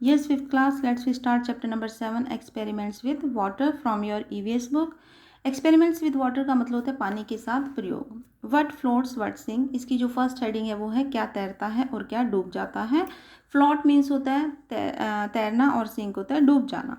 Yes, fifth class, let's we start chapter number 7, experiments with water from your EVS book. Experiments with water का मतलब होता है पानी के साथ प्रयोग। वट फ्लोट्स वट सिंक, इसकी जो फर्स्ट हेडिंग है वो है क्या तैरता है और क्या डूब जाता है। फ्लोट मीन्स होता है तैरना और सिंक होता है डूब जाना।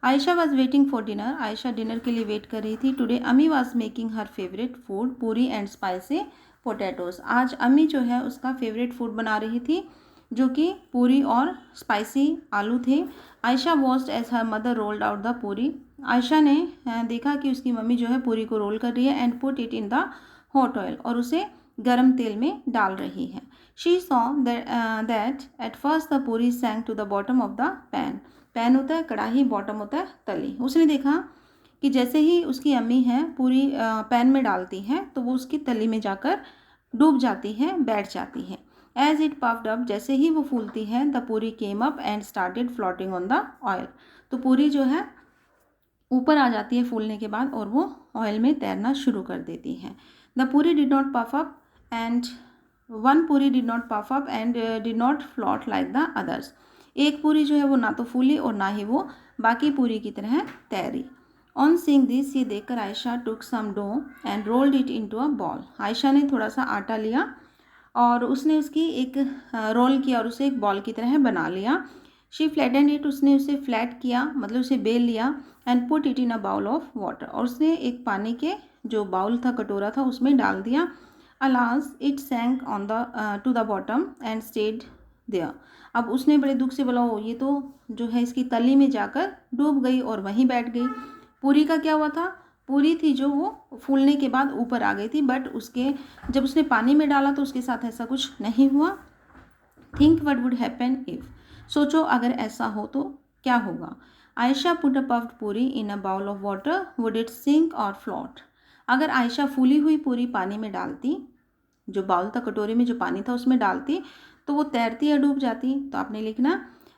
Ayesha was waiting for dinner, Ayesha dinner के लिए वेट कर रही थी। टुडे अमी was making her favourite food पूरी एंड स्पाइसी पोटैटोज, आज अमी जो है उसका फेवरेट फूड बना रही थी जो कि पूरी और स्पाइसी आलू थे। Ayesha watched as her mother rolled out the puri, Ayesha ने देखा कि उसकी मम्मी जो है पूरी को रोल कर रही है and put it in the hot oil, और उसे गर्म तेल में डाल रही है। She saw that at first the puri sank to the bottom of the pan, pan होता है कढ़ाई, बॉटम होता है तली। उसने देखा कि जैसे ही उसकी अम्मी है पूरी पैन में डालती है तो वो उसकी तली में जाकर डूब जाती है, बैठ जाती है। एज इट पफ्ड अप, जैसे ही वो फूलती है, द पूरी came up and started floating on the oil, तो पूरी जो है ऊपर आ जाती है फूलने के बाद और वो ऑयल में तैरना शुरू कर देती है। The puri did not puff up and one puri did not puff up and did not float like the others, एक पूरी जो है वो ना तो फूली और ना ही वो बाकी पूरी की तरह तैरी। ऑन सीइंग दिस, ये देखकर Ayesha took some dough and rolled it into a ball, Ayesha ने थोड़ा सा आटा लिया और उसने उसकी एक रोल किया और उसे एक बॉल की तरह बना लिया। शी फ्लैटेंड इट, उसने उसे फ्लैट किया मतलब उसे बेल लिया and put it in a bowl of water, और उसने एक पानी के जो बाउल था कटोरा था उसमें डाल दिया। Alas it sank on the to the bottom and stayed there, अब उसने बड़े दुख से बोला ओ ये तो जो है इसकी तली में जाकर डूब गई और वहीं बैठ गई। पूरी का क्या हुआ था, पूरी थी जो वो फूलने के बाद ऊपर आ गई थी, बट उसके जब उसने पानी में डाला तो उसके साथ ऐसा कुछ नहीं हुआ। Think what would happen if, सोचो अगर ऐसा हो तो क्या होगा। Ayesha put a puffed puri in a bowl of water, would it sink or float, अगर आयशा फूली हुई पूरी पानी में डालती, जो बाउल था कटोरे में जो पानी था उसमें डालती, तो वो तैरती या डूब जाती। तो आपने लिखना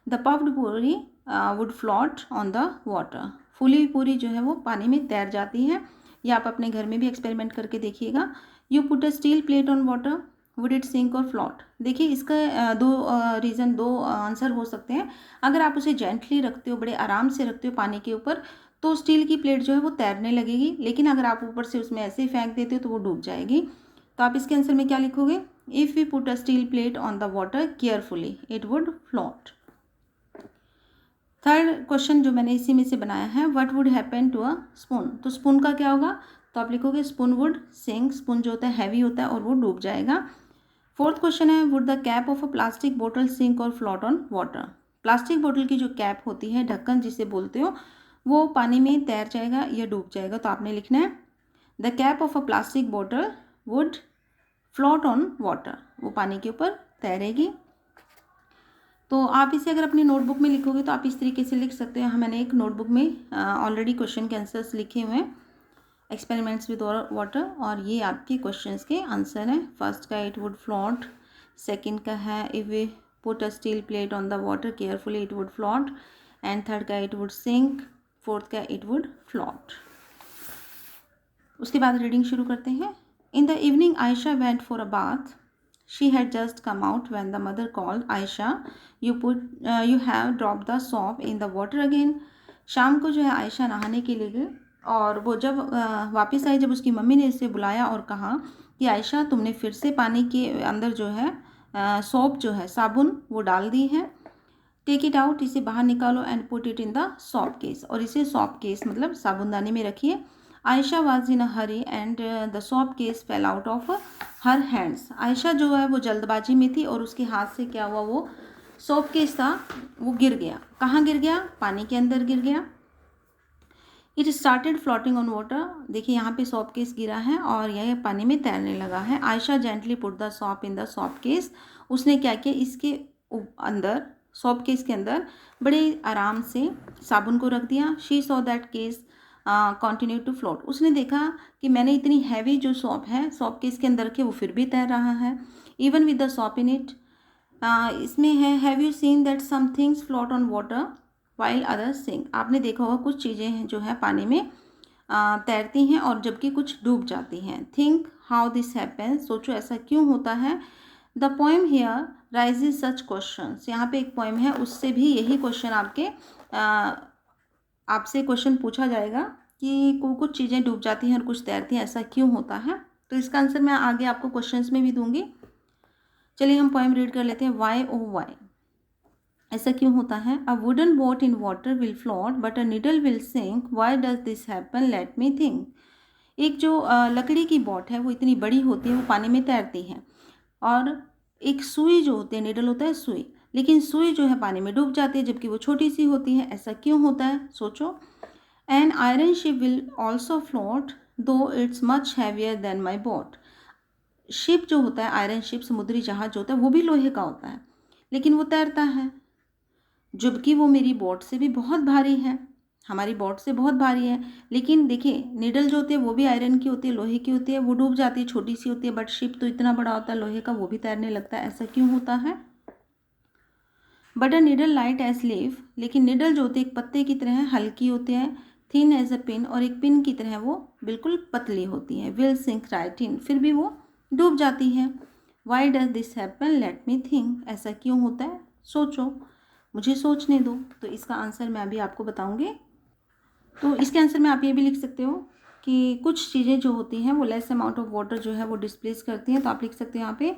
the puffed puri would float on the water, फूली हुई पूरी जो है वो पानी में तैर जाती है। या आप अपने घर में भी एक्सपेरिमेंट करके देखिएगा। You put a steel plate on water, would it sink और फ्लॉट, देखिए इसका दो आंसर हो सकते हैं। अगर आप उसे जेंटली रखते हो, बड़े आराम से रखते हो पानी के ऊपर, तो स्टील की प्लेट जो है वो तैरने लगेगी, लेकिन अगर आप ऊपर से उसमें ऐसे ही फेंक देते हो तो वो डूब जाएगी। तो आप इसके आंसर में क्या लिखोगे, if we put a steel plate on the water carefully it would float. Third question जो मैंने इसी में से बनाया है, what would happen to a spoon, तो स्पून का क्या होगा, तो आप लिखोगे स्पून वुड सिंक, स्पून जो होता है हैवी होता है और वो डूब जाएगा। फोर्थ क्वेश्चन है, would the cap of a plastic बोतल सिंक और फ्लॉट ऑन वाटर, प्लास्टिक बोतल की जो कैप होती है, ढक्कन जिसे बोलते हो, वो पानी में तैर जाएगा या डूब जाएगा। तो आपने लिखना है the cap of a plastic बोतल वुड फ्लॉट ऑन वाटर, वो पानी के ऊपर तैरेगी। तो आप इसे अगर अपनी नोटबुक में लिखोगे तो आप इस तरीके से लिख सकते हैं। मैंने एक नोटबुक में ऑलरेडी क्वेश्चन के आंसर्स लिखे हुए हैं, एक्सपेरिमेंट्स विद वाटर, और ये आपके क्वेश्चंस के आंसर हैं। फर्स्ट का इट वुड फ्लॉट, सेकंड का है if we put a steel plate on the water carefully it would float, and third का इट वुड सिंक, फोर्थ का इट वुड फ्लॉट। उसके बाद रीडिंग शुरू करते हैं। In the evening Ayesha went for a bath, she had just come out when the mother called Ayesha you have drop the soap in the water again, शाम को जो है आयशा नहाने के लिए गई और वो जब वापस आई, जब उसकी मम्मी ने इसे बुलाया और कहा कि आयशा तुमने फिर से पानी के अंदर जो है सॉप जो है साबुन वो डाल दी है, टेक इट आउट, इसे बाहर निकालो and put it in the shop case, और इसे सॉप केस मतलब साबुनदानी में रखिए। Ayesha was in a Hari and the shop case fail out of her hands, Ayesha जो है वो जल्दबाजी में थी और उसके हाथ से क्या हुआ, वो सॉप केस था वो गिर गया। कहाँ गिर गया, पानी के अंदर गिर गया। It started floating on water, देखिए यहाँ पे सॉप केस गिरा है और यह पानी में तैरने लगा है। Ayesha gently put the soap in the shop case, उसने क्या किया, इसके अंदर सॉप केस के अंदर बड़े आराम से साबुन को रख दिया। She saw that case continue to float, उसने देखा कि मैंने इतनी हैवी जो सॉप है सॉप केस के अंदर रखे वो फिर भी तैर रहा है, even with the soap in it. इसमें है have you seen that some things float on water while others sink, आपने देखा होगा कुछ चीज़ें हैं जो है पानी में तैरती हैं और जबकि कुछ डूब जाती हैं। थिंक हाउ दिस हैपन्स, सोचो ऐसा क्यों होता है। The poem here rises such question. यहाँ पे एक पोएम है, उससे भी यही क्वेश्चन आपसे क्वेश्चन पूछा जाएगा कि कुछ चीज़ें डूब जाती हैं और कुछ तैरती हैं, ऐसा क्यों होता है। तो इसका आंसर मैं आगे आपको क्वेश्चंस में भी दूंगी। चलिए हम पोएम रीड कर लेते हैं। वाई ओ वाई, ऐसा क्यों होता है। A wooden boat in water will float but a needle will sink, why does this happen, let me think. एक जो लकड़ी की बोट है वो इतनी बड़ी होती है, वो पानी में तैरती है, और एक सुई जो होती है, निडल होता है सुई, लेकिन सुई जो है पानी में डूब जाती है जबकि वो छोटी सी होती है। ऐसा क्यों होता है, सोचो। An iron ship will also float though it's much heavier than my boat. Ship जो होता है, आयरन शिप, समुद्री जहाज जो होता है, वो भी लोहे का होता है, लेकिन वो तैरता है, जबकि वो मेरी बोट से भी बहुत भारी है, हमारी बोट से बहुत भारी है। लेकिन देखिए, निडल जो होती है वो भी आयरन की होती है, लोहे की होती है, वो डूब जाती है, छोटी सी होती है, बट शिप तो इतना बड़ा होता है लोहे का, वो भी तैरने लगता है। ऐसा क्यों होता है। But a needle light as leaf, लेकिन निडल जो होती है एक पत्ते की तरह है, हल्की होती है, थिन एज अ पिन, और एक पिन की तरह वो बिल्कुल पतली होती है। विल सिंक राइट इन, फिर भी वो डूब जाती है। Y does this happen, let me think, ऐसा क्यों होता है, सोचो, मुझे सोचने दो। तो इसका आंसर मैं अभी आपको बताऊंगी। तो इसके आंसर में आप ये भी लिख सकते हो कि कुछ चीज़ें जो होती हैं वो लेस अमाउंट ऑफ वाटर जो है वो डिस्प्लेस करती हैं। तो आप लिख सकते हैं यहाँ पे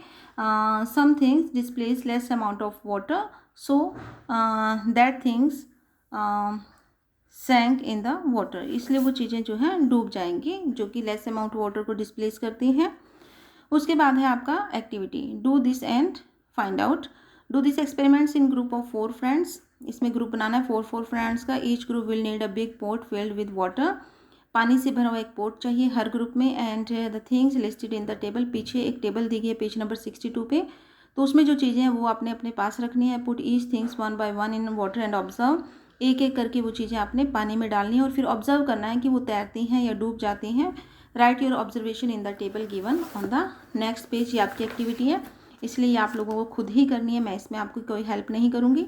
some things displace less amount of water, so that things sank in the water, इसलिए वो चीज़ें जो हैं डूब जाएंगी जो कि लेस अमाउंट वाटर को डिस्प्लेस करती हैं। उसके बाद है आपका activity, do this and find out. Do this experiments in group of 4 friends, इसमें ग्रुप बनाना है 4 फ्रेंड्स का। Each group will need a big pot filled with water, पानी से भरा हुआ एक पोट चाहिए हर ग्रुप में। And the things listed in the table, पीछे एक टेबल दी गई है पेज नंबर 62 पे, तो उसमें जो चीज़ें हैं वो आपने अपने पास रखनी है। Put each things one by one in water and observe, एक एक करके वो चीज़ें आपने पानी में डालनी है और फिर ऑब्जर्व करना है कि वो तैरती हैं या डूब जाती हैं। Right your observation in the table given on the next page, ये आपकी एक्टिविटी है, इसलिए ये आप लोगों को खुद ही करनी है, मैं इसमें आपको कोई हेल्प नहीं करूँगी।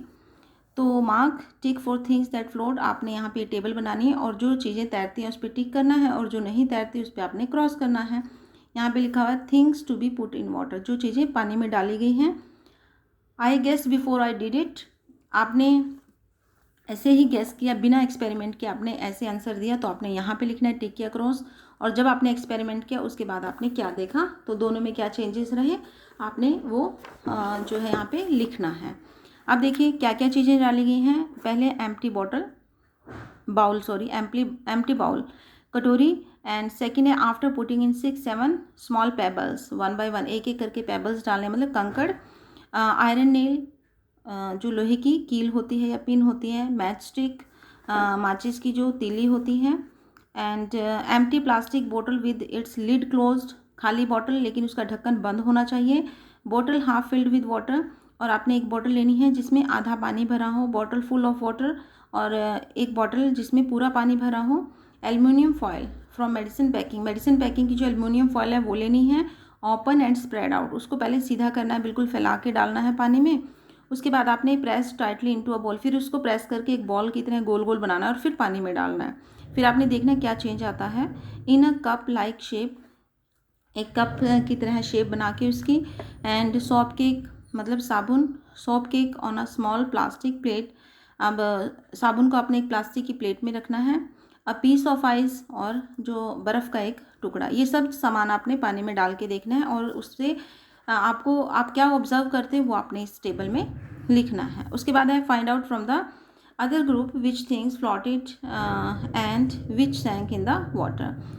तो mark tick for things that float, आपने यहाँ पे टेबल बनानी है और जो चीज़ें तैरती हैं उस पर टिक करना है और जो नहीं तैरती उस पर आपने क्रॉस करना है। यहाँ पे लिखा हुआ है things to be put in water, जो चीज़ें पानी में डाली गई हैं। I guess before I did it, आपने ऐसे ही गेस किया बिना एक्सपेरिमेंट के, आपने ऐसे आंसर दिया, तो आपने यहाँ पे लिखना है टिक किया क्रॉस। और जब आपने एक्सपेरिमेंट किया उसके बाद आपने क्या देखा, तो दोनों में क्या चेंजेस रहे, आपने वो जो है यहाँ पे लिखना है। अब देखिए क्या क्या चीज़ें डाली गई हैं। पहले एम्प्टी एम्प्टी बाउल, कटोरी। एंड सेकेंड है after putting in 6-7 small pebbles, one by one, एक एक करके पेबल्स डालने, मतलब कंकड़। आयरन नेल, जो लोहे की कील होती है या पिन होती है। मैच स्टिक, माचिस की जो तीली होती है। एंड एम्प्टी प्लास्टिक बोतल विद इट्स लिड क्लोज्ड, खाली बॉटल लेकिन उसका ढक्कन बंद होना चाहिए। Bottle half filled with water, और आपने एक बॉटल लेनी है जिसमें आधा पानी भरा हो, बॉटल फुल ऑफ वाटर, और एक बॉटल जिसमें पूरा पानी भरा हो। Aluminium foil from medicine packing की जो एल्युमिनियम फॉयल है वो लेनी है। ओपन एंड स्प्रेड आउट, उसको पहले सीधा करना है, बिल्कुल फैला के डालना है पानी में। उसके बाद आपने press tightly into a ball, फिर उसको प्रेस करके एक बॉल की तरह गोल गोल बनाना है और फिर पानी में डालना है। फिर आपने देखना क्या चेंज आता है। इन अ कप लाइक शेप, एक कप की तरह शेप बना के उसकी। एंड सॉप केक, मतलब shop cake on a small plastic plate, अब साबुन को आपने एक प्लास्टिक की प्लेट में रखना है। अ पीस ऑफ आइस, और जो बर्फ़ का एक टुकड़ा, ये सब सामान आपने पानी में डाल के देखना है और उससे आपको आप क्या ऑब्जर्व करते हैं वो आपने इस टेबल में लिखना है। उसके बाद है find out from the other group which things floated and which sank in the water.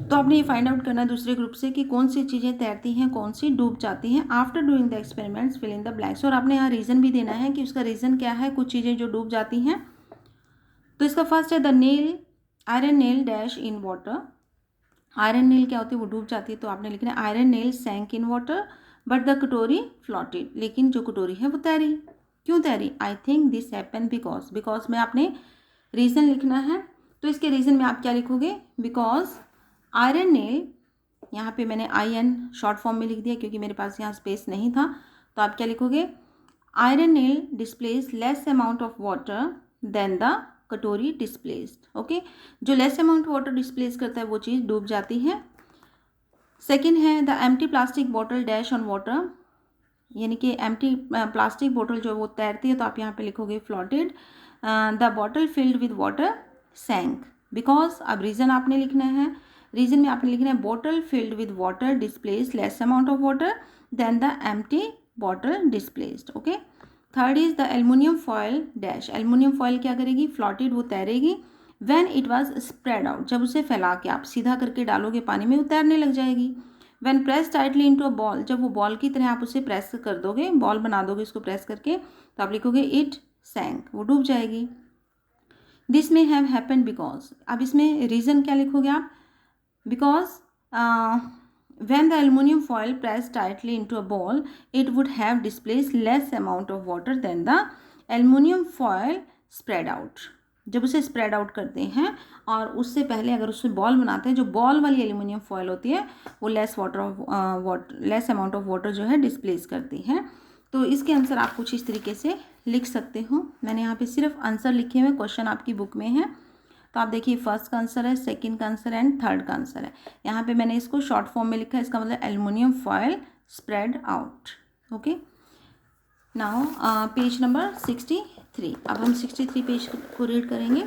तो आपने ये फाइंड आउट करना है दूसरे ग्रुप से कि कौन सी चीज़ें तैरती हैं, कौन सी डूब जाती हैं। After doing the experiments fill in the blanks, और आपने यहाँ रीज़न भी देना है कि उसका रीज़न क्या है, कुछ चीज़ें जो डूब जाती हैं। तो इसका फर्स्ट है the iron nail dash in water. Iron nail क्या होती है, वो डूब जाती है, तो आपने लिखना है iron nail sank in water but the katori floated, लेकिन जो कटोरी है वो तैरी। क्यों तैरी, I think this happen because में आपने रीज़न लिखना है। तो इसके रीज़न में आप क्या लिखोगे, बिकॉज आयरन नेल, यहाँ पे मैंने IN शॉर्ट फॉर्म में लिख दिया क्योंकि मेरे पास यहाँ स्पेस नहीं था। तो आप क्या लिखोगे, iron nail displace less amount of water than the katori displaced. Okay, जो लेस अमाउंट वाटर डिस्प्लेस करता है वो चीज़ डूब जाती है। सेकेंड है the empty plastic bottle dash on water, यानी कि एम्प्टी प्लास्टिक बोतल जो वो तैरती है तो आप यहाँ पे लिखोगे floated. The bottle filled with water sank, because अब रीज़न आपने लिखना है, रीज़न में आपने लिखना है bottle filled with water displace less amount of water than the empty bottle displaced. Okay. Third is the aluminium foil dash, aluminium foil क्या करेगी, फ्लोटेड वो तैरेगी, when it was spread out, जब उसे फैला के आप सीधा करके डालोगे पानी में वो तैरने लग जाएगी। When press tightly into a ball, जब वो बॉल की तरह आप उसे प्रेस कर दोगे, बॉल बना दोगे उसको प्रेस करके, तो आप लिखोगे इट सैंक, वो डूब जाएगी। This may have happened because, अब इसमें रीज़न क्या लिखोगे आप, because when the aluminum foil pressed tightly into a ball it would have displaced less amount of water than the aluminum foil spread out, जब उसे स्प्रेड आउट करते हैं और उससे पहले अगर उससे बॉल बनाते हैं, जो बॉल वाली एल्यूमिनियम फॉयल होती है वो लेस अमाउंट ऑफ वाटर जो है डिस्प्लेस करती है। तो इसके आंसर आप कुछ इस तरीके से लिख सकते हो। मैंने यहाँ पे सिर्फ आंसर लिखे हुए, क्वेश्चन आपकी बुक में है, तो आप देखिए फर्स्ट का आंसर है, सेकंड का आंसर एंड थर्ड का आंसर है। यहाँ पे मैंने इसको शॉर्ट फॉर्म में लिखा है, इसका मतलब aluminium foil spread out. Okay, now page number 63। अब हम 63 पेज को रीड करेंगे।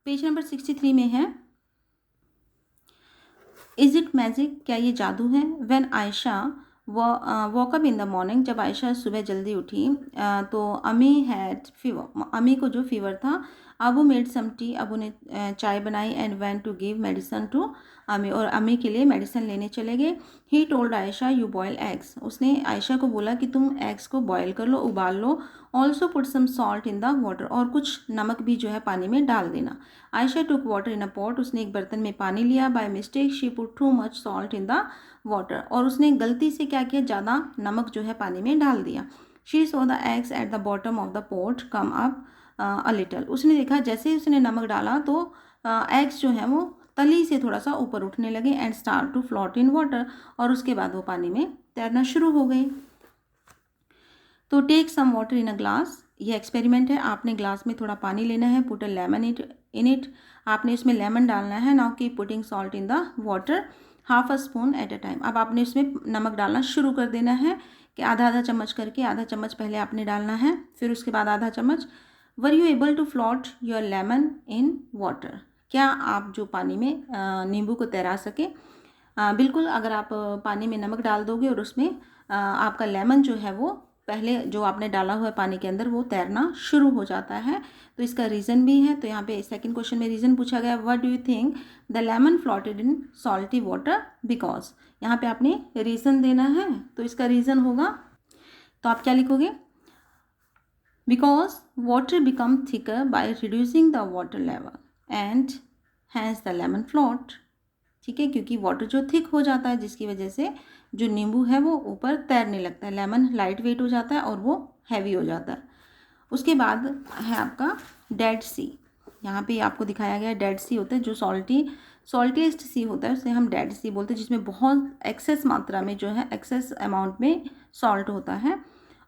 पेज नंबर 63 में है इज इट मैजिक, क्या ये जादू है। When Ayesha walk up in the morning, जब आयशा सुबह जल्दी उठी तो अमी हैड फीवर, अमी को जो फीवर था, Abu made some tea, Abu ने चाय बनाई, and went to give medicine to Ammi, और अमी के लिए मेडिसिन लेने चले गए। He told Ayesha you boil eggs, उसने आयशा को बोला कि तुम एग्स को बॉयल कर लो, उबाल लो। Also put some salt in the water, और कुछ नमक भी जो है पानी में डाल देना। आयशा टुक वाटर इन अ पॉट, उसने एक बर्तन में पानी लिया। By mistake she put too much salt in the water, और उसने गलती से क्या किया, ज़्यादा नमक जो है पानी में डाल दिया। She so the eggs at the bottom of the pot come up a little, उसने देखा जैसे ही उसने नमक डाला तो एग्स जो है वो तली से थोड़ा सा ऊपर उठने लगे, and start to float in water, और उसके बाद वो पानी में तैरना शुरू हो गए। तो take some water in a glass, ये एक्सपेरिमेंट है, आपने ग्लास में थोड़ा पानी लेना है, put a lemon in it, आपने इसमें लेमन डालना है। Now keep putting salt in the water half a spoon at a time, अब आपने इसमें नमक डालना शुरू कर देना है कि आधा आधा चम्मच करके, आधा चम्मच पहले आपने डालना है, फिर उसके बाद आधा चम्मच। Were you able to float your lemon in water, क्या आप जो पानी में नींबू को तैरा सके। बिल्कुल, अगर आप पानी में नमक डाल दोगे और उसमें आपका लेमन जो है वो पहले जो आपने डाला हुआ है पानी के अंदर वो तैरना शुरू हो जाता है। तो इसका रीज़न भी है, तो यहाँ पे सेकंड क्वेश्चन में रीज़न पूछा गया, what do you think the lemon floated in salty water because, यहाँ पे आपने रीज़न देना है, तो इसका रीज़न होगा, तो आप क्या लिखोगे, because water become thicker by reducing the water level and hence the lemon float. ठीक है, क्योंकि वाटर जो थिक हो जाता है जिसकी वजह से जो नींबू है वो ऊपर तैरने लगता है, लेमन लाइट वेट हो जाता है और वो हैवी हो जाता है। उसके बाद है आपका डेड सी, यहाँ पे आपको दिखाया गया डेड सी होता है जो सॉल्टीएस्ट सी होता है, उसे हम डेड सी बोलते हैं, जिसमें बहुत एक्सेस मात्रा में जो है एक्सेस अमाउंट में सॉल्ट होता है।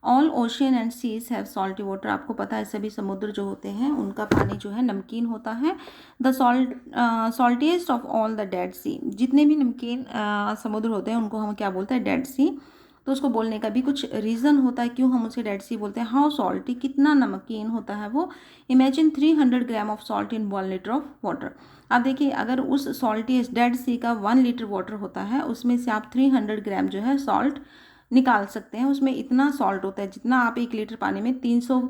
All ocean and seas have salty water, आपको पता है सभी समुद्र जो होते हैं उनका पानी जो है नमकीन होता है। The saltiest of all the Dead Sea, जितने भी नमकीन समुद्र होते हैं उनको हम क्या बोलते हैं, डेड सी। तो उसको बोलने का भी कुछ रीज़न होता है क्यों हम उसे डेड सी बोलते हैं। हाउ सॉल्टी, कितना नमकीन होता है वो। Imagine 300 gram of salt in 1 litre of water, आप देखिए अगर उस सॉल्टीएस्ट डेड सी का 1 लीटर वाटर होता है उसमें से आप 300 ग्राम जो है सॉल्ट निकाल सकते हैं। उसमें इतना सॉल्ट होता है जितना आप 1 लीटर पानी में 300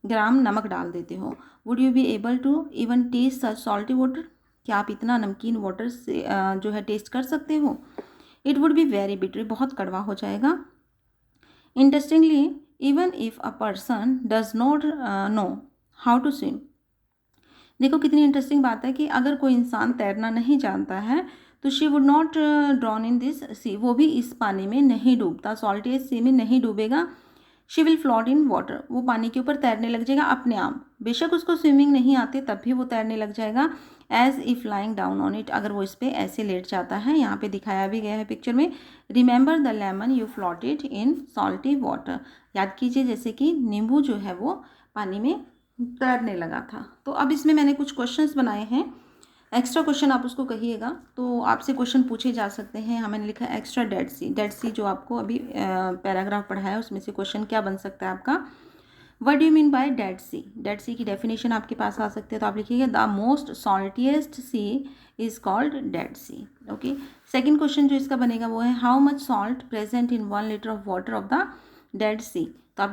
ग्राम नमक डाल देते हो। Would you be able to even taste such salty water, क्या आप इतना नमकीन वाटर से जो है टेस्ट कर सकते हो। It would be very bitter, बहुत कड़वा हो जाएगा। Interestingly even if a person does not know how to swim, देखो कितनी इंटरेस्टिंग बात है कि अगर कोई इंसान तैरना नहीं जानता है तो she would not drown in this sea, वो भी इस पानी में नहीं डूबता, सॉल्टियस सी में नहीं डूबेगा। She will float in water, वो पानी के ऊपर तैरने लग जाएगा अपने आप, बेशक उसको स्विमिंग नहीं आती तब भी वो तैरने लग जाएगा। As if lying down on it, अगर वो इस पर ऐसे लेट जाता है, यहाँ पे दिखाया भी गया है पिक्चर में। Remember the lemon you floated in salty water, याद कीजिए जैसे कि नींबू जो है वो पानी में तैरने लगा था। तो अब इसमें मैंने कुछ क्वेश्चंस बनाए हैं, एक्स्ट्रा क्वेश्चन आप उसको कहिएगा तो आपसे क्वेश्चन पूछे जा सकते हैं। यहाँ मैंने लिखा है एक्स्ट्रा डेड सी। डेड सी जो आपको अभी पैराग्राफ पढ़ा है उसमें से क्वेश्चन क्या बन सकता है आपका, what do you mean by Dead Sea. Dead Sea की डेफिनेशन आपके पास आ सकती है, तो आप लिखिएगा the most saltiest sea is called Dead Sea. Okay, second question जो इसका बनेगा वो है how much salt present in 1 litre of water of the Dead Sea. तो आप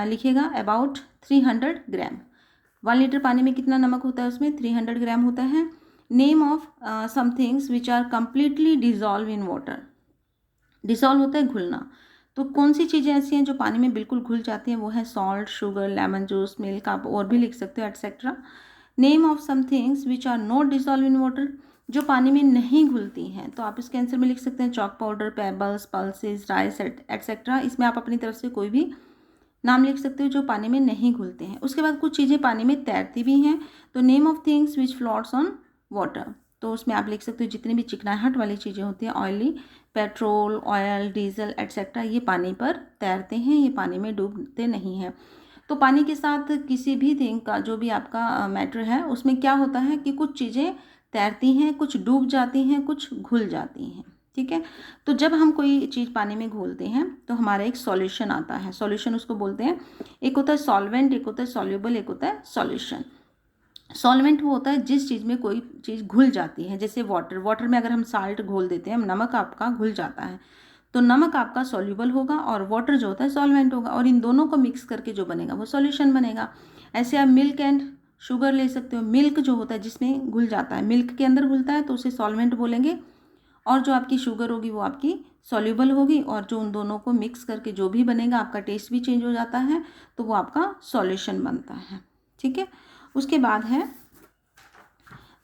लिखिएगा अबाउट 300 ग्राम। 1 लीटर पानी में कितना नमक होता है, उसमें 300 ग्राम होता है। Name of some things which are completely dissolve in water. Dissolve होता है घुलना, तो कौन सी चीज़ें ऐसी हैं जो पानी में बिल्कुल घुल जाती हैं, वो है salt, sugar, lemon juice, milk, आप और भी लिख सकते हो etcetera. Name of some things which are not dissolve in water, जो पानी में नहीं घुलती हैं, तो आप इसके आंसर में लिख सकते हैं chalk powder, pebbles, pulses, rice etcetera. इसमें आप अपनी तरफ से कोई भी नाम लिख सकते हो जो पानी में नहीं घुलते हैं। उसके बाद कुछ चीज़ें पानी में तैरती भी हैं, तो name of things which floats on water, तो उसमें आप लिख सकते हो जितनी भी चिकनाहट वाली चीज़ें होती हैं, oily, petrol, oil, diesel etcetera, ये पानी पर तैरते हैं, ये पानी में डूबते नहीं हैं। तो पानी के साथ किसी भी थिंग का जो भी आपका मैटर है उसमें क्या होता है कि कुछ चीज़ें तैरती हैं, कुछ डूब जाती हैं, कुछ घुल जाती हैं। ठीक है, तो जब हम कोई चीज़ पानी में घोलते हैं तो हमारा एक सॉल्यूशन आता है। सॉल्यूशन उसको बोलते हैं, एक होता है सॉल्वेंट, एक होता है सॉल्युबल, एक होता है सॉल्यूशन। सॉल्वेंट वो होता है जिस चीज़ में कोई चीज़ घुल जाती है, जैसे वाटर। वाटर में अगर हम साल्ट घोल देते हैं, नमक आपका घुल जाता है, तो नमक आपका सॉल्युबल होगा और वाटर जो होता है सॉल्वेंट होगा, और इन दोनों को मिक्स करके जो बनेगा वो सॉल्यूशन बनेगा। ऐसे आप मिल्क एंड शुगर ले सकते हो। मिल्क जो होता है जिसमें घुल जाता है, मिल्क के अंदर घुलता है तो उसे सॉल्वेंट बोलेंगे, और जो आपकी शुगर होगी वो आपकी सॉल्युबल होगी, और जो उन दोनों को मिक्स करके जो भी बनेगा, आपका टेस्ट भी चेंज हो जाता है, तो वो आपका सॉल्यूशन बनता है। ठीक है, उसके बाद है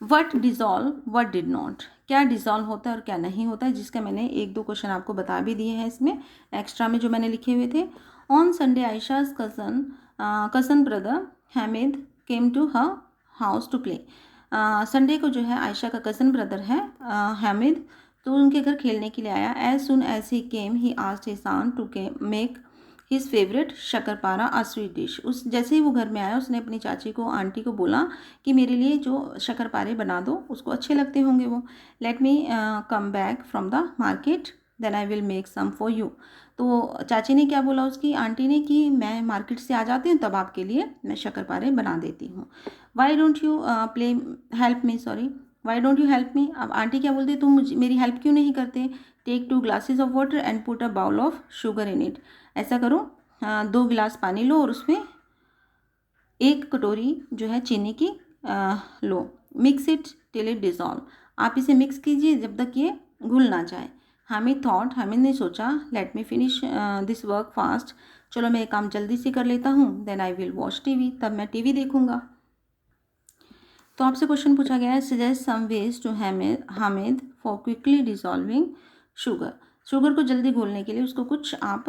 what dissolve what did not. क्या डिज़ोल्व होता है और क्या नहीं होता है, जिसका मैंने 1-2 क्वेश्चन आपको बता भी दिए हैं इसमें एक्स्ट्रा में जो मैंने लिखे हुए थे। On Sunday Ayesha's cousin brother Hamid came to her house to play. Sunday को जो है आयशा का कज़न ब्रदर है हामिद, तो उनके घर खेलने के लिए आया। As soon as he came he asked his aunt to make his favourite shakkarpara a sweet dish. उस जैसे ही वो घर में आया उसने अपनी चाची को, आंटी को बोला कि मेरे लिए जो शक्करपारे बना दो, उसको अच्छे लगते होंगे वो। Let me come back from the market then I will make some for you. तो चाची ने क्या बोला उसकी आंटी ने कि मैं मार्केट से आ जाती हूँ तब आपके लिए मैं शक्करपारे बना देती हूँ। Why don't you play help me, sorry why don't you help me. अब आंटी क्या बोलती है, तुम मुझे मेरी हेल्प क्यों नहीं करते। Take 2 glasses of water and put a bowl of sugar in it. ऐसा करो, 2 गिलास पानी लो और उसमें 1 कटोरी जो है चीनी की लो। Mix it till it dissolve. आप इसे मिक्स कीजिए जब तक ये घुल ना जाए। हामिद ने सोचा let me finish this work fast, चलो मैं ये काम जल्दी से कर लेता हूँ। Then I will watch TV, तब मैं टीवी देखूँगा। तो आपसे क्वेश्चन पूछा गया है suggest some ways to Hamid for quickly dissolving sugar. Sugar को जल्दी घोलने के लिए उसको कुछ आप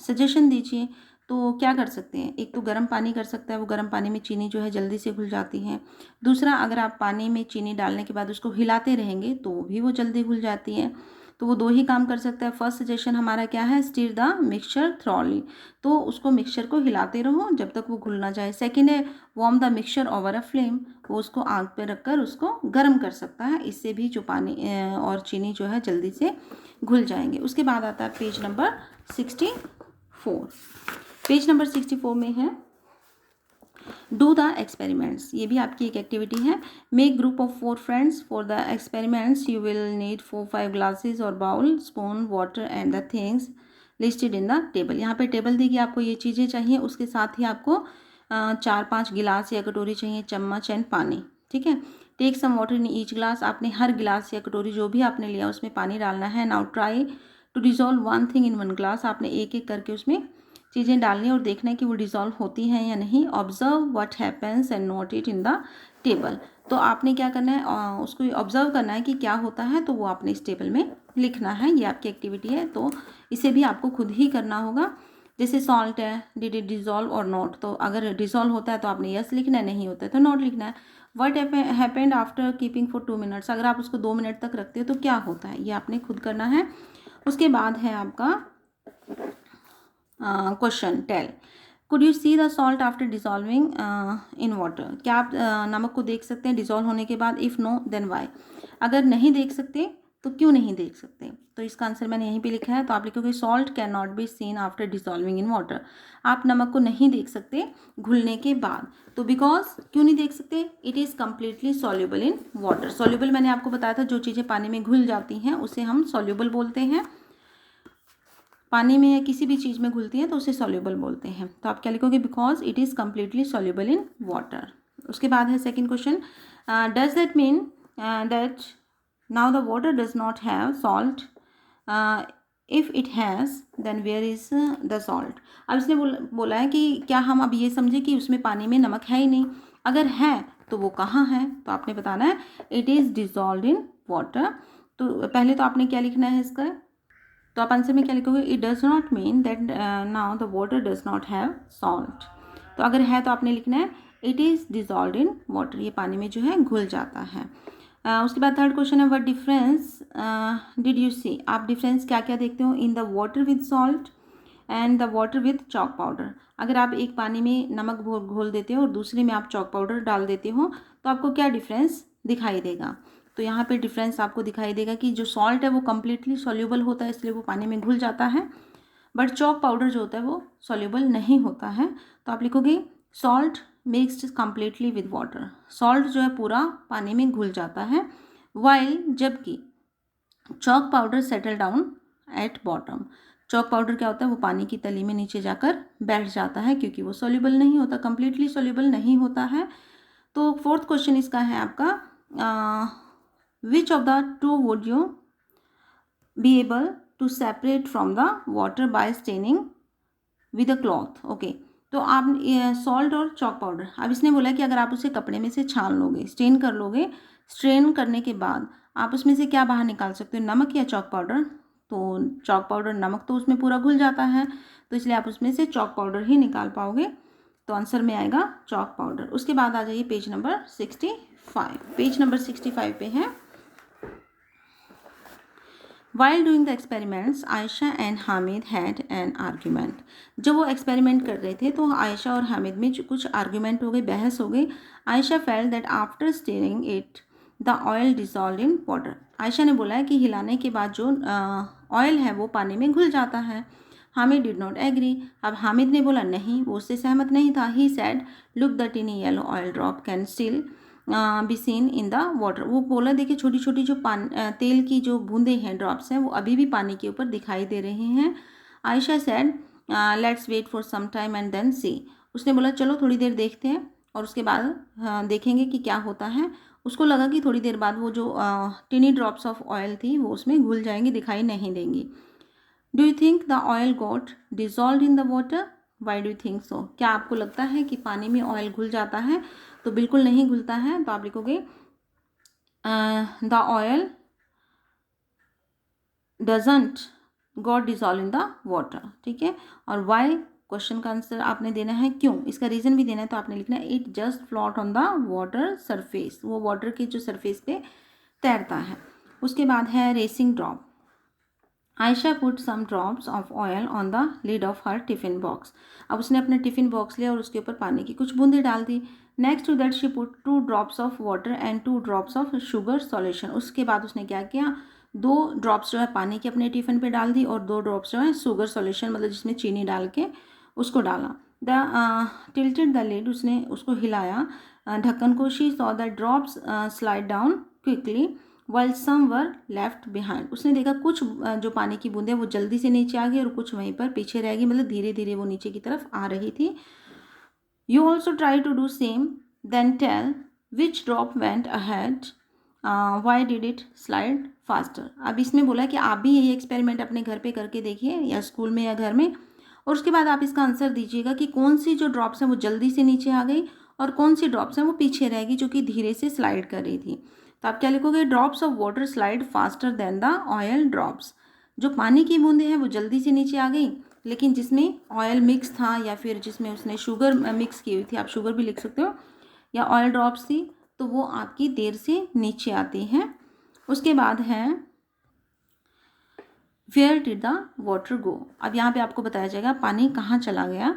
सजेशन दीजिए। तो क्या कर सकते हैं, एक तो गर्म पानी कर सकता है, वो गर्म पानी में चीनी जो है जल्दी से घुल जाती है। दूसरा, अगर आप पानी में चीनी डालने के बाद उसको हिलाते रहेंगे तो भी वो जल्दी घुल जाती है। तो वो 2 ही काम कर सकता है। फर्स्ट सजेशन हमारा क्या है, स्टीर द मिक्सचर थ्रॉली, तो उसको मिक्सचर को हिलाते रहो जब तक वो घुल ना जाए। सेकेंड है warm the mixture over a flame, वो उसको आग पे रखकर उसको गर्म कर सकता है, इससे भी जो पानी और चीनी जो है जल्दी से घुल जाएंगे। उसके बाद आता है पेज नंबर 64। पेज नंबर 64 में है डू द एक्सपेरिमेंट्स, ये भी आपकी एक एक्टिविटी है। Make group of 4 friends for the experiments you will need 4-5 glasses और bowl, spoon, water and the things listed in the table. यहाँ पे टेबल दी कि आपको ये चीज़ें चाहिए, उसके साथ ही आपको 4-5 गिलास या कटोरी चाहिए, चम्मच एंड पानी। ठीक है, take some water in each glass, आपने हर गिलास या कटोरी जो भी आपने लिया उसमें पानी डालना है। Now try to dissolve 1 thing in 1 glass, आपने एक एक करके उसमें चीज़ें डालनी है और देखना है कि वो डिज़ोल्व होती हैं या नहीं। Observe what happens and note it in the table, तो आपने क्या करना है, उसको ऑब्जर्व करना है कि क्या होता है, तो वो आपने इस टेबल में लिखना है। ये आपकी एक्टिविटी है, तो इसे भी आपको खुद ही करना होगा। जैसे सॉल्ट है, डिड इट डिज़ोल्व और नॉट, तो अगर डिज़ोल्व होता है तो आपने यस लिखना है, नहीं होता है तो नॉट लिखना है। What happened after keeping for 2 minutes, अगर आप उसको 2 मिनट तक रखते हो तो क्या होता है, ये आपने खुद करना है। उसके बाद है आपका question tell could you see the salt after dissolving in water, क्या आप नमक को देख सकते हैं डिजॉल्व होने के बाद? इफ़ नो देन वाई, अगर नहीं देख सकते तो क्यों नहीं देख सकते? तो इसका आंसर मैंने यहीं पे लिखा है, तो आप लिखोगे salt can not be seen after dissolving in water, आप नमक को नहीं देख सकते घुलने के बाद। तो बिकॉज क्यों नहीं देख सकते? It is completely soluble in water. Soluble मैंने आपको बताया था, जो चीज़ें पानी में घुल जाती हैं उसे हम सॉल्युबल बोलते हैं, पानी में या किसी भी चीज़ में घुलती हैं तो उसे सॉल्युबल बोलते हैं। तो आप क्या लिखोगे? Because it is completely soluble in water. उसके बाद है second question, does that mean that now the water does not have salt, if it has then where is the salt. अब इसने बोला है कि क्या हम अब ये समझे कि उसमें पानी में नमक है ही नहीं, अगर है तो वो कहाँ है? तो आपने बताना है it is dissolve in water. तो पहले तो आपने क्या लिखना है इसका, तो आप आंसर में क्या लिखोगे? It does not mean that now the water does not have salt. तो अगर है तो आपने लिखना है it is dissolve in water, ये पानी में जो है घुल जाता है। उसके बाद थर्ड क्वेश्चन है, what difference did you see, आप डिफरेंस क्या क्या देखते हो इन the water with salt and the water with chalk powder. अगर आप एक पानी में नमक घोल देते हो और दूसरे में आप चॉक पाउडर डाल देते हो तो आपको क्या डिफरेंस दिखाई देगा? तो यहाँ पे डिफरेंस आपको दिखाई देगा कि जो सॉल्ट है वो कम्प्लीटली सॉल्युबल होता है, इसलिए वो पानी में घुल जाता है, बट चॉक पाउडर जो होता है वो सॉल्युबल नहीं होता है। तो आप लिखोगे salt mixed completely with water, salt जो है पूरा पानी में घुल जाता है, वाइल जबकि chalk powder settle down at bottom, chalk powder क्या होता है, वो पानी की तली में नीचे जाकर बैठ जाता है क्योंकि वो सॉल्युबल नहीं होता, कम्प्लीटली सॉल्युबल नहीं होता है। तो फोर्थ क्वेश्चन इसका है आपका, which of the two would you be able to separate from the water by straining with a cloth. Okay, तो आप सॉल्ट और चॉक पाउडर, अब इसने बोला कि अगर आप उसे कपड़े में से छान लोगे, स्टेन कर लोगे, स्ट्रेन करने के बाद आप उसमें से क्या बाहर निकाल सकते हो, नमक या चॉक पाउडर? तो चॉक पाउडर, नमक तो उसमें पूरा घुल जाता है, तो इसलिए आप उसमें से चॉक पाउडर ही निकाल पाओगे। तो आंसर में आएगा चॉक पाउडर। उसके बाद आ जाइए पेज नंबर 65, पेज नंबर 65 पे है, While doing the experiments, Ayesha and Hamid had an argument. जब वो एक्सपेरिमेंट कर रहे थे तो आयशा और हामिद में कुछ आर्ग्यूमेंट हो गई, बहस हो गई। Ayesha felt that after steering it the oil dissolve in water. Ayesha ने बोला है कि हिलाने के बाद जो ऑयल है वो पानी में घुल जाता है। Hamid did not agree. अब हामिद ने बोला नहीं, वो उससे सहमत नहीं था। He said look the tiny yellow oil drop can still be seen in the water. वो बोला देखिए छोटी छोटी जो तेल की जो बूंदे हैं, ड्रॉप्स हैं, वो अभी भी पानी के ऊपर दिखाई दे रहे हैं। Ayesha said let's wait for some time and then see. उसने बोला चलो थोड़ी देर देखते हैं और उसके बाद देखेंगे कि क्या होता है। उसको लगा कि थोड़ी देर बाद वो जो टिनी ड्रॉप्स ऑफ ऑयल थी वो उसमें घुल जाएंगी, दिखाई नहीं देंगी। Do you think the oil got dissolve in the water? Why do you think so? क्या आपको लगता है कि पानी में ऑयल घुल जाता है? तो बिल्कुल नहीं घुलता है, तो आप लिखोगे the oil doesn't got dissolve in the water. ठीक है, और वाई क्वेश्चन का आंसर आपने देना है क्यों, इसका रीज़न भी देना है। तो आपने लिखना है it just float on the water surface, वो वाटर के जो सरफेस पे तैरता है। उसके बाद है racing drop. Ayesha put some drops of oil on the lid of her tiffin box. अब उसने अपना टिफ़िन बॉक्स लिया और उसके ऊपर पानी की कुछ बूंदें डाल दी। Next to that she put 2 drops of water and 2 drops of sugar solution. उसके बाद उसने क्या किया, 2 ड्रॉप्स जो है पानी के अपने टिफ़िन पे डाल दी और 2 ड्रॉप्स जो है शुगर सॉल्यूशन मतलब जिसमें चीनी डाल के उसको डाला। द टिल्टेड द लिड, उसने उसको हिलाया ढक्कन को। She saw the drops slide down quickly while some were left behind. उसने देखा कुछ जो पानी की बूंदें वो जल्दी से नीचे आ गई और कुछ वहीं पर पीछे रह गई, मतलब धीरे धीरे वो नीचे की तरफ आ रही थी। You also try to do same then tell which drop went ahead, why did it slide faster. अब इसमें बोला कि आप भी यही एक्सपेरिमेंट अपने घर पे करके देखिए या स्कूल में या घर में, और उसके बाद आप इसका आंसर दीजिएगा कि कौन सी जो ड्रॉप्स हैं वो जल्दी से नीचे आ गई और कौन सी ड्रॉप्स हैं वो पीछे रह गई जो कि धीरे से स्लाइड कर रही थी। तो आप क्या लिखोगे, drops of water slide faster than the oil drops. जो पानी की बूंदें हैं वो जल्दी से नीचे आ गई, लेकिन जिसमें ऑयल मिक्स था या फिर जिसमें उसने शुगर मिक्स की हुई थी, आप शुगर भी लिख सकते हो, या ऑयल ड्रॉप्स थी, तो वो आपकी देर से नीचे आती हैं। उसके बाद है where did the water go. अब यहाँ पे आपको बताया जाएगा पानी कहाँ चला गया।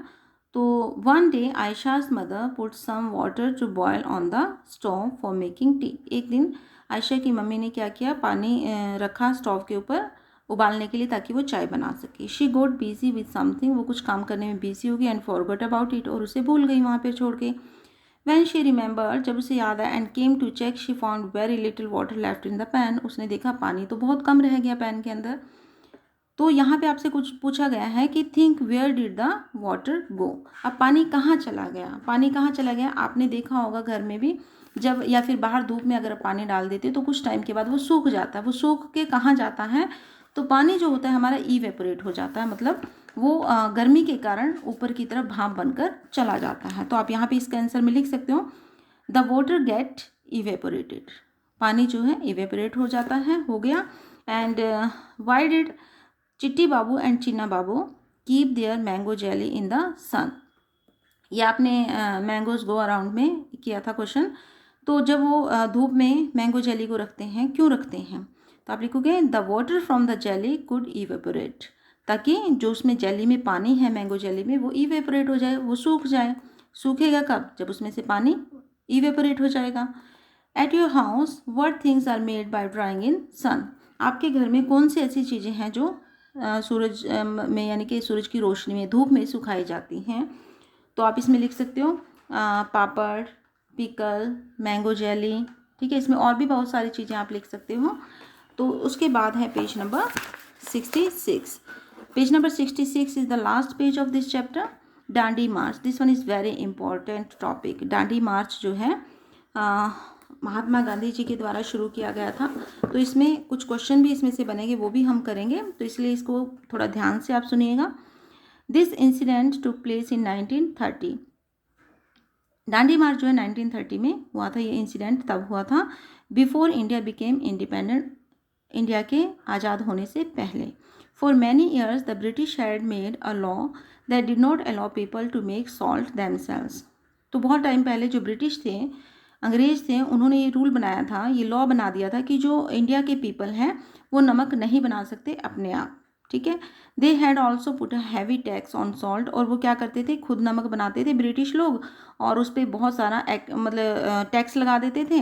तो one day Ayesha's mother put some water to boil on the stove for making tea. एक दिन आयशा की मम्मी ने क्या किया, पानी रखा स्टोव के ऊपर उबालने के लिए ताकि वो चाय बना सके। She got busy with something, वो कुछ काम करने में बिजी हो गई, एंड फॉरगॉट अबाउट इट, और उसे भूल गई वहाँ पे छोड़ के। वैन शी रिमेंबर, जब उसे याद आया, and came to check, she found very little water left in the pan, उसने देखा पानी तो बहुत कम रह गया पैन के अंदर। तो यहाँ पे आपसे कुछ पूछा गया है कि think where did the water go. अब पानी कहाँ चला गया, पानी कहाँ चला गया, आपने देखा होगा घर में भी, जब या फिर बाहर धूप में अगर पानी डाल देते तो कुछ टाइम के बाद वो सूख जाता है। वो सूख के कहाँ जाता है, तो पानी जो होता है हमारा इवेपोरेट हो जाता है, मतलब वो गर्मी के कारण ऊपर की तरफ भाप बनकर चला जाता है। तो आप यहाँ पे इसका आंसर में लिख सकते हो द वाटर गेट इवेपोरेटेड, पानी जो है इवेपोरेट हो जाता है, हो गया। And why did Chitti Babu and Chinna Babu keep their mango jelly in the sun. ये आपने मैंगोज गो अराउंड में किया था क्वेश्चन। तो जब वो धूप में मैंगो जेली को रखते हैं, क्यों रखते हैं, तो आप लिखोगे the water from the jelly could evaporate, ताकि जो उसमें जेली में पानी है, मैंगो जेली में, वो इवेपोरेट हो जाए, वो सूख जाए। सूखेगा कब, जब उसमें से पानी इवेपोरेट हो जाएगा। At your house what things are made by drying in sun. आपके घर में कौन सी ऐसी चीज़ें हैं जो सूरज में, यानी कि सूरज की रोशनी में, धूप में सुखाई जाती हैं। तो आप इसमें लिख सकते हो पापड़, पिकल, मैंगो जेली, ठीक है। इसमें और भी बहुत सारी चीज़ें आप लिख सकते हो। तो उसके बाद है page number 66। Page number 66 is the last page of this chapter, Dandi march. This one is very important topic. Dandi march जो है महात्मा गांधी जी के द्वारा शुरू किया गया था। तो इसमें कुछ क्वेश्चन भी इसमें से बनेंगे, वो भी हम करेंगे, तो इसलिए इसको थोड़ा ध्यान से आप सुनिएगा। This incident took place in 1930। Dandi march जो है 1930 में हुआ था। ये इंसिडेंट तब हुआ था before India became independent, India के आज़ाद होने से पहले। For many years the British had made a law that did not allow people to make salt themselves. तो बहुत टाइम पहले जो ब्रिटिश थे, अंग्रेज थे, उन्होंने ये रूल बनाया था, ये लॉ बना दिया था कि जो इंडिया के पीपल हैं वो नमक नहीं बना सकते अपने आप, ठीक है। They had also put a heavy tax on salt, और वो क्या करते थे, खुद नमक बनाते थे ब्रिटिश लोग, और उस पर बहुत सारा मतलब टैक्स लगा देते थे,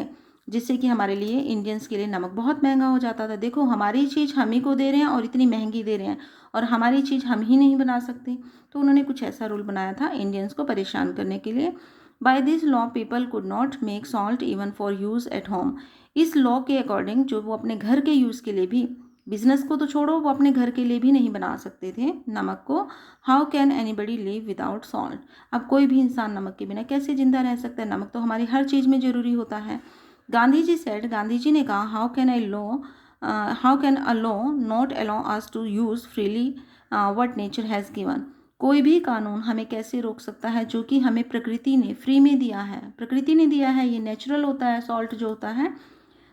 जिससे कि हमारे लिए, इंडियंस के लिए नमक बहुत महंगा हो जाता था। देखो हमारी चीज़ हम ही को दे रहे हैं और इतनी महंगी दे रहे हैं, और हमारी चीज़ हम ही नहीं बना सकते। तो उन्होंने कुछ ऐसा रूल बनाया था इंडियंस को परेशान करने के लिए। By this law people could not make salt even for use at home. इस लॉ के अकॉर्डिंग जो वो अपने घर के यूज़ के लिए भी, बिजनेस को तो छोड़ो, वो अपने घर के लिए भी नहीं बना सकते थे नमक को। How can anybody live without salt. अब कोई भी इंसान नमक के बिना कैसे जिंदा रह सकता है, नमक तो हमारी हर चीज़ में ज़रूरी होता है। गांधी जी सेड, गांधी जी ने कहा, how can a law not allow us to use freely what nature has given. कोई भी कानून हमें कैसे रोक सकता है जो कि हमें प्रकृति ने फ्री में दिया है, प्रकृति ने दिया है, ये नेचुरल होता है सॉल्ट जो होता है,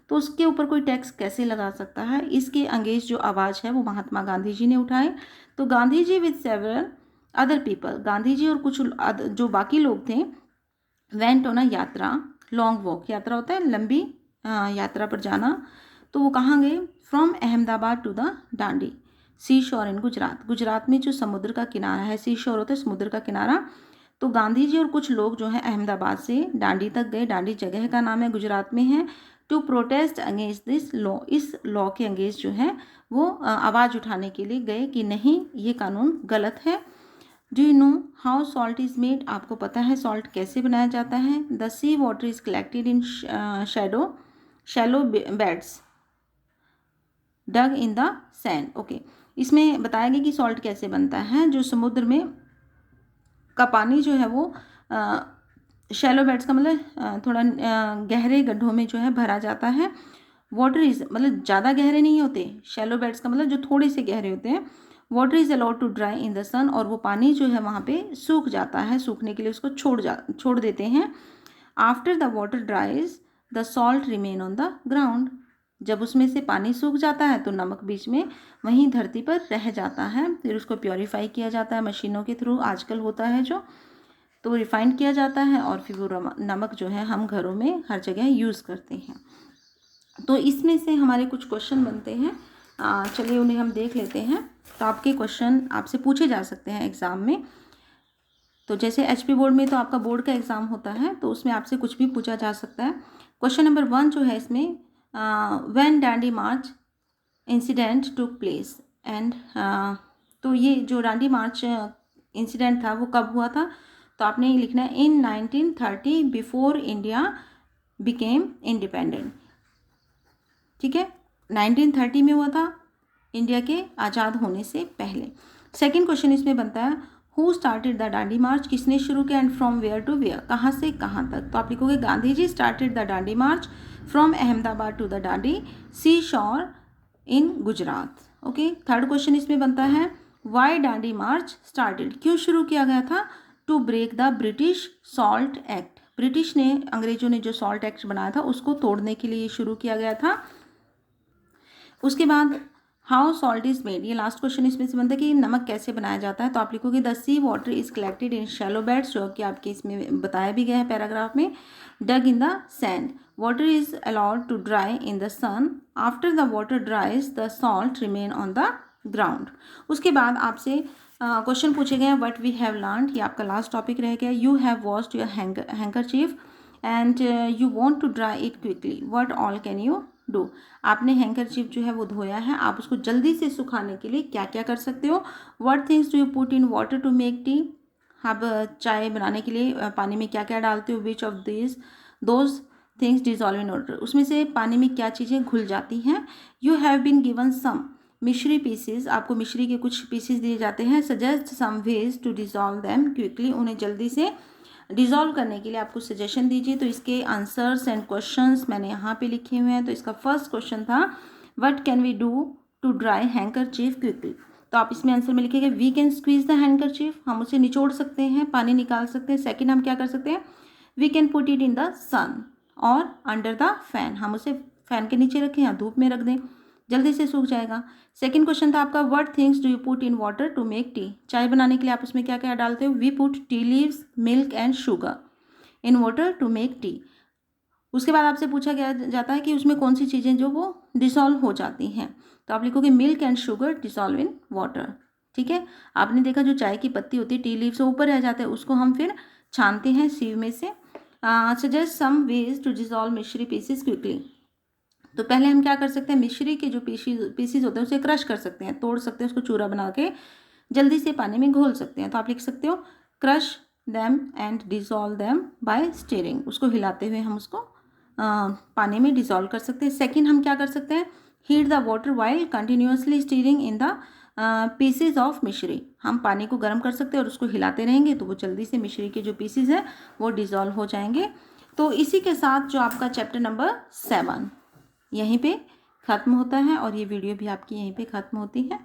तो उसके ऊपर कोई टैक्स कैसे लगा सकता है। इसके अंगेंस्ट जो आवाज़ है वो महात्मा गांधी जी ने उठाए। तो Gandhi ji with several other people, Gandhi ji और कुछ जो बाकी लोग थे, वेंट ऑन अ यात्रा, लॉन्ग वॉक, यात्रा होता है लंबी यात्रा पर जाना। तो वो कहाँ गए, from Ahmedabad to the Dandi sea shore in Gujarat. Gujarat में जो समुद्र का किनारा है, सी शोर होता है समुद्र का किनारा। तो गांधी जी और कुछ लोग जो हैं अहमदाबाद से डांडी तक गए, डांडी जगह का नाम है, गुजरात में है, to protest against this law. इस लॉ के अगेंस्ट जो है वो आवाज़ उठाने के लिए गए कि नहीं ये कानून गलत है। Do you know how salt is made. आपको पता है सॉल्ट कैसे बनाया जाता है। The sea water is collected in shallow beds dug in the sand. Okay, इसमें बताया गया कि सॉल्ट कैसे बनता है। जो समुद्र में का पानी जो है वो शैलो बेड्स का मतलब थोड़ा गहरे गड्ढों में जो है भरा जाता है। वाटर इज मतलब ज़्यादा गहरे नहीं होते, शैलो बेड्स का मतलब जो थोड़े से गहरे होते हैं। Water is allowed to dry in the sun, और वो पानी जो है वहाँ पे सूख जाता है, सूखने के लिए उसको छोड़ देते हैं। After the water dries the salt remain on the ground. जब उसमें से पानी सूख जाता है तो नमक बीच में वहीं धरती पर रह जाता है। फिर उसको प्योरीफाई किया जाता है मशीनों के थ्रू, आजकल होता है जो, तो रिफाइंड किया जाता है, और फिर वो नमक जो है हम घरों में हर जगह यूज़ करते हैं। तो इसमें से हमारे कुछ क्वेश्चन बनते हैं, चलिए उन्हें हम देख लेते हैं। तो आपके क्वेश्चन आपसे पूछे जा सकते हैं एग्ज़ाम में। तो जैसे HP बोर्ड में तो आपका बोर्ड का एग्ज़ाम होता है, तो उसमें आपसे कुछ भी पूछा जा सकता है। क्वेश्चन नंबर 1 जो है इसमें, when Dandi March incident took place and, तो ये जो डांडी मार्च इंसिडेंट था वो कब हुआ था, तो आपने ये लिखना है इन 1930 बिफोर इंडिया बिकेम इंडिपेंडेंट। ठीक है, 1930 में हुआ था, इंडिया के आज़ाद होने से पहले। सेकंड क्वेश्चन इसमें बनता है, who started the Dandi march, किसने शुरू किया, and from where to where, कहाँ से कहाँ तक, तो आप लिखोगे Gandhi ji started the Dandi march from Ahmedabad to the Dandi sea shore in Gujarat. Okay, third question इसमें बनता है, वाई डांडी मार्च स्टार्टेड, क्यों शुरू किया गया था, to break the British salt act, British ने, अंग्रेजों ने जो सॉल्ट एक्ट बनाया था उसको तोड़ने के लिए शुरू किया गया था। उसके बाद हाउ सॉल्ट इज मेड, ये लास्ट क्वेश्चन इसमें से बनता है कि नमक कैसे बनाया जाता है, तो आप लिखोगे the sea water is collected in shallow beds, जो कि आपके इसमें बताया भी गया है पैराग्राफ में, dug in the sand, water is allowed to dry in the sun, after the water dries the salt remain on the ground. उसके बाद आपसे क्वेश्चन पूछे गए हैं व्हाट वी हैव लर्नड, ये आपका लास्ट टॉपिक रह गया, you have washed your handkerchief and you want to dry it quickly, what all can you do, आपने हैंकरचीफ जो है वो धोया है, आप उसको जल्दी से सुखाने के लिए क्या क्या कर सकते हो, what things do you put in water to make tea, आप चाय बनाने के लिए पानी में क्या क्या डालते हो, which of this those things dissolve in water, उसमें से पानी में क्या चीज़ें घुल जाती हैं, you have been given some mishri pieces, आपको मिश्री के कुछ पीसेस दिए जाते हैं, suggest some ways to dissolve them quickly, उन्हें जल्दी से डिज़ोल्व करने के लिए आपको सजेशन दीजिए। तो इसके आंसर्स एंड क्वेश्चंस मैंने यहाँ पे लिखे हुए हैं। तो इसका फर्स्ट क्वेश्चन था what can we do to dry handkerchief quickly, तो आप इसमें आंसर में लिखेंगे we can squeeze the handkerchief, हम उसे निचोड़ सकते हैं, पानी निकाल सकते हैं। सेकेंड हम क्या कर सकते हैं, we can put it in the sun और अंडर द फैन, हम उसे फैन के नीचे रखें या धूप में रख दें, जल्दी से सूख जाएगा। सेकंड क्वेश्चन था आपका what things do you put in water to make tea, चाय बनाने के लिए आप उसमें क्या क्या डालते हो, we put tea leaves milk and sugar in water to make tea. उसके बाद आपसे पूछा गया जाता है कि उसमें कौन सी चीज़ें जो वो डिसॉल्व हो जाती हैं, तो आप लिखोगे milk and sugar dissolve in water. ठीक है, आपने देखा जो चाय की पत्ती होती है टी लीव्स ऊपर रह जाते हैं, उसको हम फिर छानते हैं सीव में से। Suggest some ways to dissolve mishri pieces quickly, तो पहले हम क्या कर सकते हैं, मिश्री के जो पीसीज होते हैं उसे क्रश कर सकते हैं, तोड़ सकते हैं, उसको चूरा बना के जल्दी से पानी में घोल सकते हैं। तो आप लिख सकते हो crush them and dissolve them by steering, उसको हिलाते हुए हम उसको पानी में डिसॉल्व कर सकते हैं। सेकंड हम क्या कर सकते हैं, heat the water while continuously steering in the pieces of मिश्री, हम पानी को गर्म कर सकते हैं और उसको हिलाते रहेंगे तो वो जल्दी से मिश्री के जो पीसेज हैं वो डिसॉल्व हो जाएंगे। तो इसी के साथ जो आपका चैप्टर नंबर 7 यहीं पे ख़त्म होता है और ये वीडियो भी आपकी यहीं पे ख़त्म होती है।